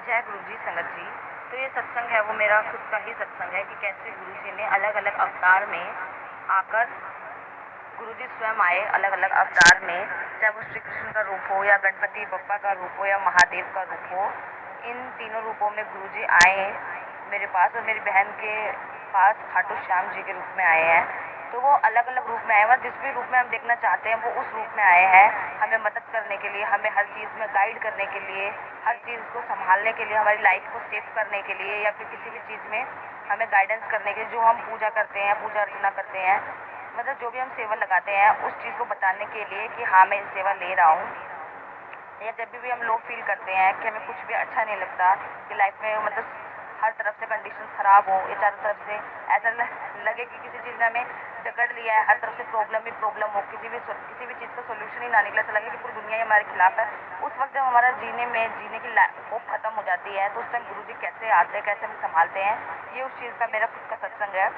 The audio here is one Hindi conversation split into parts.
जय गुरु जी संगत जी। तो ये सत्संग है वो मेरा खुद का ही सत्संग है कि कैसे गुरु जी ने अलग अलग अवतार में आकर गुरु जी स्वयं आए अलग अलग अवतार में, चाहे वो श्री कृष्ण का रूप हो या गणपति बप्पा का रूप हो या महादेव का रूप हो। इन तीनों रूपों में गुरु जी आए मेरे पास और मेरी बहन के पास खाटू श्याम जी के रूप में आए हैं। तो वो अलग अलग रूप में आए हैं, जिस भी रूप में हम देखना चाहते हैं वो उस रूप में आए हैं, हमें मदद करने के लिए, हमें हर चीज़ में गाइड करने के लिए, हर चीज़ को संभालने के लिए, हमारी लाइफ को सेव करने के लिए, या फिर किसी भी चीज़ में हमें गाइडेंस करने के लिए। जो हम पूजा करते हैं, पूजा अर्चना करते हैं, मतलब जो भी हम सेवा लगाते हैं उस चीज़ को बताने के लिए कि हाँ मैं सेवा ले रहा हूँ। या जब भी हम लोग फील करते हैं कि हमें कुछ भी अच्छा नहीं लगता, कि लाइफ में मतलब हर तरफ से कंडीशन ख़राब हो या चारों तरफ से ऐसा लगे कि किसी चीज़ ने हमें जकड़ लिया है, हर तरफ से प्रॉब्लम ही प्रॉब्लम हो, किसी भी चीज़ का सोल्यूशन ही ना निकले, ऐसा लगे कि पूरी दुनिया ही हमारे खिलाफ है। उस वक्त जब हमारा जीने की होप खत्म हो जाती है तो उस टाइम गुरु जी कैसे आते हैं, कैसे हमें संभालते हैं, ये उस चीज़ का मेरा खुद का सत्संग है।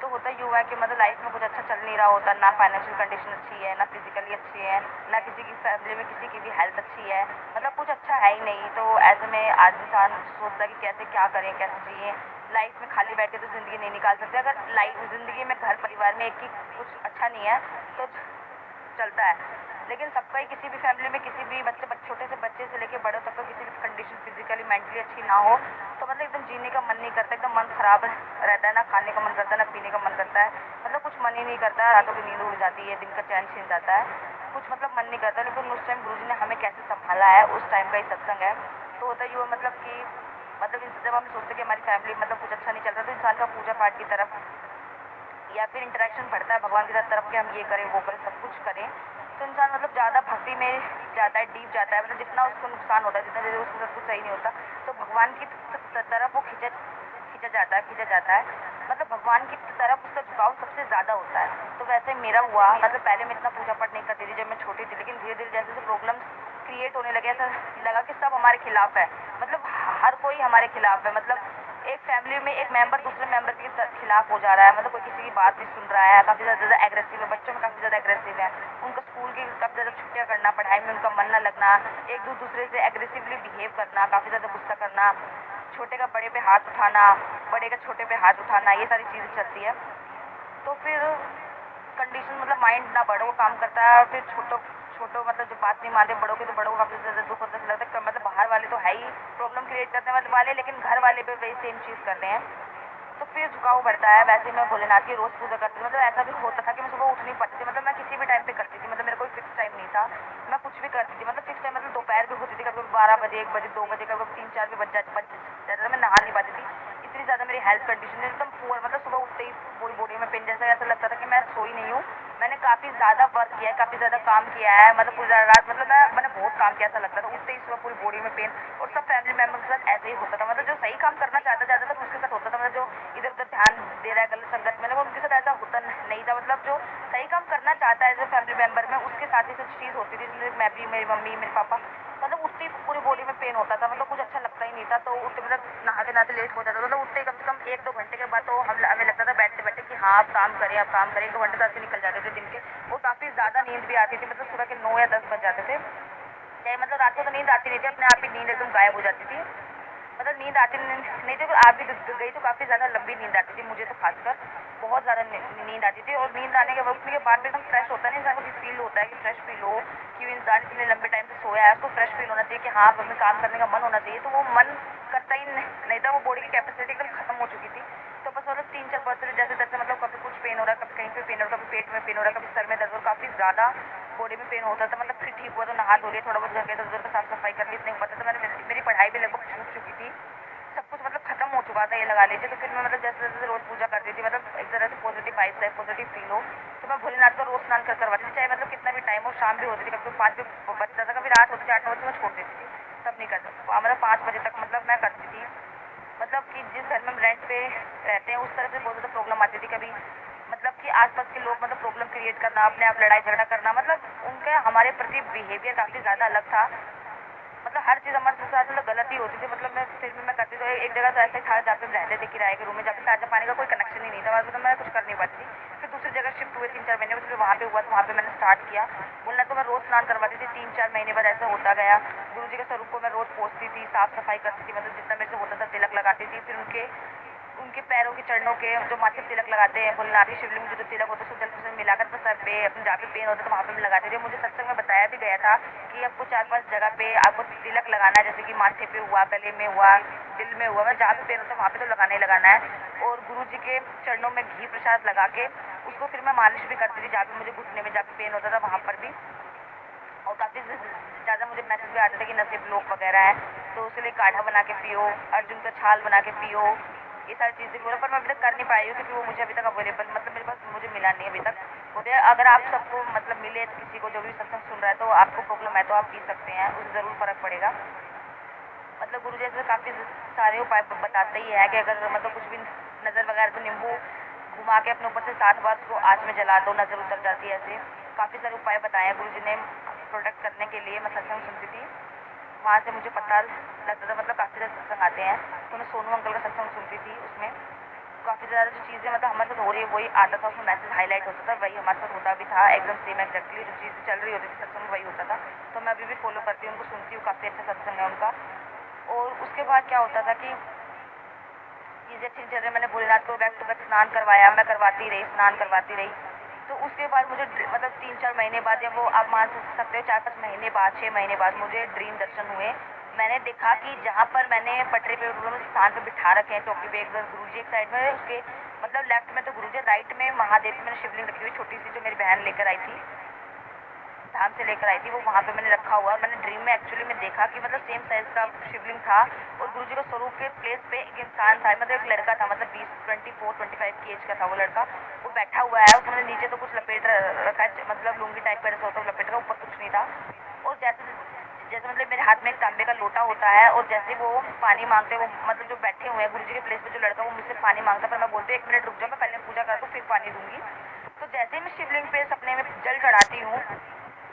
तो होता यूँ है कि मतलब लाइफ में कुछ अच्छा चल नहीं रहा होता, ना फाइनेंशियल कंडीशन अच्छी है, ना फिजिकली अच्छी है, ना किसी की फैमिली में किसी की भी हेल्थ अच्छी है, मतलब कुछ अच्छा है ही नहीं। तो ऐसे में आज इंसान सोचता है कि कैसे क्या करें, कैसे जिए। लाइफ में खाली बैठे तो ज़िंदगी नहीं निकाल सकते। अगर लाइफ ज़िंदगी में घर परिवार में एक ही कुछ अच्छा नहीं है तो चलता है, लेकिन सबका ही किसी भी फैमिली में किसी भी छोटे से बच्चे से लेके बड़ों तक का किसी भी कंडीशन फिजिकली मेंटली अच्छी ना हो तो मतलब एकदम जीने का मन नहीं करता, एकदम मन खराब रहता है, ना खाने का मन करता है, ना पीने का मन करता है, मतलब कुछ मन ही नहीं करता है। रातों की नींद उड़ जाती है, दिन का चैन छीन जाता है, कुछ मतलब मन नहीं करता। लेकिन उस टाइम गुरुजी ने हमें कैसे संभाला है उस टाइम का ही सत्संग है। तो होता ही हुआ मतलब कि जब हम सोचते कि हमारी फैमिली मतलब कुछ अच्छा नहीं चल रहा तो इंसान का पूजा पाठ की तरफ या फिर इंटरेक्शन बढ़ता है भगवान की तरफ कि हम ये करें वो करें सब कुछ करें, तो इंसान मतलब ज़्यादा भक्ति में जाता है, डीप जाता है। मतलब जितना उसको नुकसान होता है, जितना देर उसको सब कुछ सही नहीं होता, तो भगवान की तरफ वो खींचा जाता है, मतलब भगवान की तरफ उसका झुकाव सबसे ज़्यादा होता है। तो वैसे मेरा हुआ, मतलब पहले मैं इतना पूजा पाठ नहीं करती थी जब मैं छोटी थी, लेकिन धीरे धीरे जैसे जैसे प्रॉब्लम्स क्रिएट होने लगे ऐसा लगा कि सब हमारे खिलाफ है, मतलब हर कोई हमारे खिलाफ है। मतलब एक फैमिली में एक मेंबर दूसरे मेंबर के खिलाफ हो जा रहा है, मतलब कोई किसी की बात नहीं सुन रहा है, काफ़ी ज़्यादा एग्रेसिव है, बच्चों में काफ़ी ज़्यादा एग्रेसिव है, उनका स्कूल की काफ़ी ज़्यादा छुट्टियाँ करना, पढ़ाई में उनका मन न लगना, एक दूसरे से एग्रेसिवली बिहेव करना, काफ़ी ज़्यादा गुस्सा करना, छोटे का बड़े पे हाथ उठाना, बड़े का छोटे पे हाथ उठाना, ये सारी चीज़ें चलती है। तो फिर कंडीशन मतलब माइंड ना बड़ों को काम करता है और फिर छोटों छोटों मतलब जो बात नहीं मानते बड़ों के, तो बड़ों को काफ़ी ज़्यादा दुख होता है। लगता है मतलब बाहर वाले तो है ही प्रॉब्लम क्रिएट करते हैं मतलब वाले, लेकिन घर वाले पे वही सेम चीज़ कर रहे हैं। तो फिर झुकाव बढ़ता है। वैसे मैं भोलेनाथ की रोज़ पूजा करती थी, मतलब ऐसा भी होता था कि मैं सुबह उठ नहीं पाती थी, मतलब मैं किसी भी टाइम पे करती थी, मतलब मेरा कोई फिक्स टाइम नहीं था, मैं कुछ भी करती थी, मतलब फिक्स टाइम मतलब दोपहर भी होती थी, कभी 12 बजे 1 बजे 2 बजे, कभी 3 4 भी बज जाता था, मैं नहा नहीं पाती थी। इतनी ज़्यादा मेरी हेल्थ कंडीशन एकदम पुअर, मतलब सुबह उठते ही पूरी बॉडी में पेन जैसा ऐसा लगता था कि मैं सोई नहीं हूँ। मैंने काफ़ी ज़्यादा वर्क किया है, काफ़ी ज़्यादा काम किया है, मतलब पूरी रात, मतलब मैंने बहुत काम किया, ऐसा लगता था उठते ही सुबह पूरी बॉडी में पेन। और सब फैमिली मेम्बर के साथ ऐसे ही होता था, मतलब जो सही काम करना चाहता ज़्यादातर उसके साथ होता था, मतलब जो इधर उधर ध्यान दे रहा है गलत संगत में, मतलब उनके साथ ऐसा होता नहीं था। मतलब जो सही काम करना चाहता है जो फैमिली मेम्बर में उसके साथ ही सब चीज़ होती थी, जैसे मैं भी, मेरी मम्मी, मेरे पापा, मतलब उठते ही पूरी बॉडी में पेन होता था, मतलब कुछ अच्छा लगता ही नहीं था। तो उठते मतलब नहाते नहाते लेट हो जाता था, मतलब उठते ही कम से कम 1 2 घंटे के बाद तो हमें लगता था बैठते बैठते कि हाँ अब काम करें, अब काम करें। 1 2 घंटे तो ऐसे निकल जाते थे दिन के, और काफ़ी ज़्यादा नींद भी आती थी, मतलब सुबह के 9 या 10 बज जाते थे। चाहे मतलब रात को तो नींद आती नहीं थी, अपने आप ही नींद एकदम गायब हो जाती थी, मतलब नींद आती नहीं थी। आप भी गई तो काफ़ी ज़्यादा लंबी नींद आती थी, मुझे तो खासकर बहुत ज़्यादा नींद आती थी। और नींद आने के वक्त के बाद में एकदम फ्रेश होता है ना इंसान को, फील होता है कि फ्रेश फील हो, कि इंसान इतने लंबे टाइम से सोया है, उसको फ्रेश फील होना चाहिए कि हाँ अब हमें काम करने का मन होना चाहिए। तो वो मन करता ही नहीं था, वो बॉडी की कैपेसिटी एकदम खत्म हो चुकी थी। तो बस मतलब 3 4 परसेंट जैसे तैसे, मतलब कभी कुछ पेन हो रहा है, कभी कहीं पे पेन हो रहा है, कभी पेट में पेन हो रहा है, कभी सर में दर्द हो रहा है, काफ़ी ज़्यादा बॉडी में पेन होता था। मतलब फिर ठीक हुआ तो नहा धो लिया, थोड़ा बहुत घर के इधर उधर का साफ सफाई कर ली, इतने पता था। मेरी पढ़ाई भी लगभग छूट चुकी थी, सब कुछ मतलब खत्म हो चुका था ये लगा लीजिए। तो फिर मैं मतलब जैसे जैसे रोज़ पूजा करती थी, मतलब एक तरह से पॉजिटिव वाइब्स है, पॉजिटिव फील हो, तो मैं भोलेनाथ का रोज़ स्नान करवाती थी, चाहे मतलब कितना भी टाइम हो, शाम भी होती थी, कभी 5 भी बजता था, कभी रात होती थी 8 9 बजे, मैं छोड़ देती थी, तब नहीं करती, मतलब 5 बजे तक मतलब मैं करती थी। मतलब कि जिस घर में हम रेंट पे रहते हैं उस तरह से बहुत ज़्यादा प्रॉब्लम आती थी कभी, मतलब कि आसपास के लोग मतलब प्रॉब्लम क्रिएट करना, अपने आप लड़ाई झगड़ा करना, मतलब उनका हमारे प्रति बिहेवियर काफ़ी ज़्यादा अलग था। मतलब हर चीज़ हमारे साथ मतलब गलत ही होती थी। मतलब मैं फिर भी मैं करती तो एक जगह तो ऐसा ही था जहाँ पे हम रहते थे किराए के रूम में, जहाँ पे ताज़ा पानी का कोई कनेक्शन ही नहीं था, वहाँ पे तो मैं कुछ कर नहीं पाती थी। फिर दूसरी जगह शिफ्ट हुए 3-4 महीने बाद, फिर वहाँ पे हुआ तो वहाँ पे मैंने स्टार्ट किया बोलना। तो मैं रोज़ स्नान करवाती थी, 3-4 महीने बाद ऐसा होता गया। गुरु जी के स्वरूप को मैं रोज़ पोंछती थी, साफ सफाई करती थी, मतलब जितना मेरे से होता था तिलक लगाती थी। फिर उनके उनके पैरों के चरणों के जो माथे पे तिलक लगाते हैं, भोलेनाथ की शिवलिंग में जो तिलक होता है उसको जल से मिलाकर अपने सर पे, अपने जहाँ पे पेन होता है तो वहाँ पे भी लगाते थे। मुझे सत्संग में बताया भी गया था कि आपको 4-5 जगह पे आपको तिलक लगाना है, जैसे कि माथे पे हुआ, गले में हुआ, दिल में हुआ, मतलब जहाँ पे पेन होता है वहाँ पे तो लगाना ही लगाना है। और गुरु जी के चरणों में घी प्रसाद लगा के उसको फिर मैं मालिश भी करती थी, जहाँ पे मुझे घुटने में जहाँ पे पेन होता था वहाँ पर भी। और काफ़ी ज़्यादा मुझे मैसेज भी आते थे कि नशे ब्लॉक वगैरह है तो उसके लिए काढ़ा बना के पियो, अर्जुन का छाल बना के पियो, ये सारी चीज़ें बोला। पर मैं अभी तक कर नहीं पाई हूँ क्योंकि वो मुझे अभी तक अवेलेबल, मतलब मेरे पास मुझे मिला नहीं अभी तक। मुझे अगर आप सबको मतलब मिले तो किसी को जो भी सत्संग सुन रहा है तो आपको प्रॉब्लम है तो आप पी सकते हैं, उससे ज़रूर फ़र्क पड़ेगा। मतलब गुरु जी ऐसे काफ़ी सारे उपाय बताते ही है कि अगर मतलब कुछ भी नज़र वगैरह तो नींबू घुमा के अपने ऊपर से 7 बार उसको आँच में जला दो, नज़र उतर जाती है। ऐसे काफ़ी सारे उपाय बताए हैं गुरु जी ने प्रोटेक्ट करने के लिए। मैं सत्संग सुनती थी, वहाँ से मुझे पता लगता था, मतलब काफ़ी सारे सत्संग आते हैं तो मैं सोनू अंकल का सत्संग सुनती थी। उसमें काफ़ी ज़्यादा जो चीज़ें मतलब हमारे साथ हो रही है वही आता था, उसमें मैसेज हाईलाइट होता था, वही हमारे साथ होता भी था एकदम सेम एग्जैक्टली जो चीज़ें चल रही होती थी सत्संग में वही होता था। तो मैं अभी भी फॉलो करती हूँ, उनको सुनती हूँ, काफ़ी अच्छा सत्संग है उनका। और उसके बाद क्या होता था कि चीज़ें अच्छी चल रही, मैंने भोलेनाथ को बैक टू बैक स्नान करवाया, मैं करवाती रही, स्नान करवाती रही। तो उसके बाद मुझे मतलब 3-4 महीने बाद, या वो आप मान सकते हो 4-5 महीने बाद, 6 महीने बाद मुझे ड्रीम दर्शन हुए। मैंने देखा कि जहाँ पर मैंने पटरी पे स्थान पे बिठा रखे हैं चौकी पे, एक गुरु जी एक साइड में, उसके मतलब लेफ्ट में तो गुरु जी, राइट में महादेव की मैंने शिवलिंग रखी हुई छोटी सी, जो मेरी बहन लेकर आई थी, धाम से लेकर आई थी, वो वहाँ पे मैंने रखा हुआ। मैंने ड्रीम में एक्चुअली में देखा कि मतलब सेम साइज का शिवलिंग था और गुरु जी का स्वरूप के प्लेस पे एक इंसान था, मतलब एक लड़का था, मतलब 24-25 की एज का था वो लड़का। वो बैठा हुआ है, उसने नीचे तो कुछ लपेट रखा है, मतलब लुंगी टाइप का जैसा होता है लपेट रखा, ऊपर कुछ नहीं था। और जैसे जैसे मतलब मेरे हाथ में एक तांबे का लोटा होता है और जैसे वो पानी मांगते, वो मतलब जो बैठे हुए हैं गुरु जी के प्लेस पे जो लड़का, वो मुझसे पानी मांगता, पर मैं बोलती हूँ 1 मिनट रुक जाओ, मैं पहले पूजा कर दूँ फिर पानी दूंगी। तो जैसे ही मैं शिवलिंग पे सपने में जल चढ़ाती हूँ,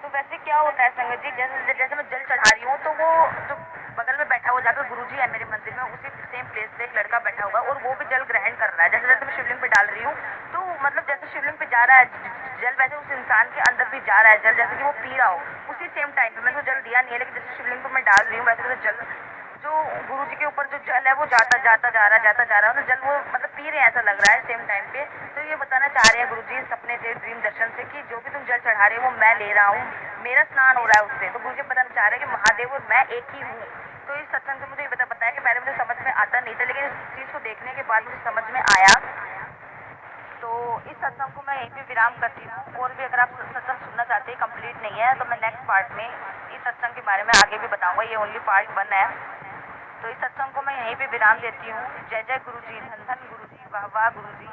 तो वैसे क्या होता है संगत जी, जैसे जैसे मैं जल चढ़ा रही हूँ तो वो जो बगल में बैठा हुआ, जाकर गुरुजी है मेरे मंदिर में, उसी सेम प्लेस पे एक लड़का बैठा हुआ है और वो भी जल ग्रहण कर रहा है। जैसे जैसे मैं शिवलिंग पे डाल रही हूँ तो मतलब जैसे शिवलिंग पे जा रहा है जल, वैसे उस इंसान के अंदर भी जा रहा है जल, जैसे कि वो पी रहा हो। उसी सेम टाइम पे मैंने तो जल दिया नहीं है, लेकिन जैसे शिवलिंग पे मैं डाल रही हूँ वैसे वैसे जल जो गुरु जी के ऊपर जो जल है वो जाता जाता जा रहा है, जाता जा रहा है, तो जल वो मतलब पी रहे हैं ऐसा लग रहा है सेम टाइम पे। तो ये बताना चाह रहे हैं गुरु जी सपने से, ड्रीम दर्शन से, कि जो भी तुम जल चढ़ा रहे हो वो मैं ले रहा हूँ, मेरा स्नान हो रहा है उससे। तो गुरु जी बताना चाह रहे हैं कि महादेव और मैं एक ही हूँ। तो इस सत्संग से मुझे ये बताया कि पहले मुझे समझ में आता नहीं था, लेकिन इस चीज़ को देखने के बाद मुझे समझ में आया। तो इस सत्संग को मैं यहीं पे विराम करती हूँ। और भी अगर आप सत्संग सुनना चाहते हैं, कंप्लीट नहीं है, तो मैं नेक्स्ट पार्ट में इस सत्संग के बारे में आगे भी बताऊंगा, ये ओनली पार्ट 1 है। तो इस सत्संग को मैं यहीं पे विराम देती हूँ। जय जय गुरु जी, धन धन गुरु जी, वाह वाह गुरु जी।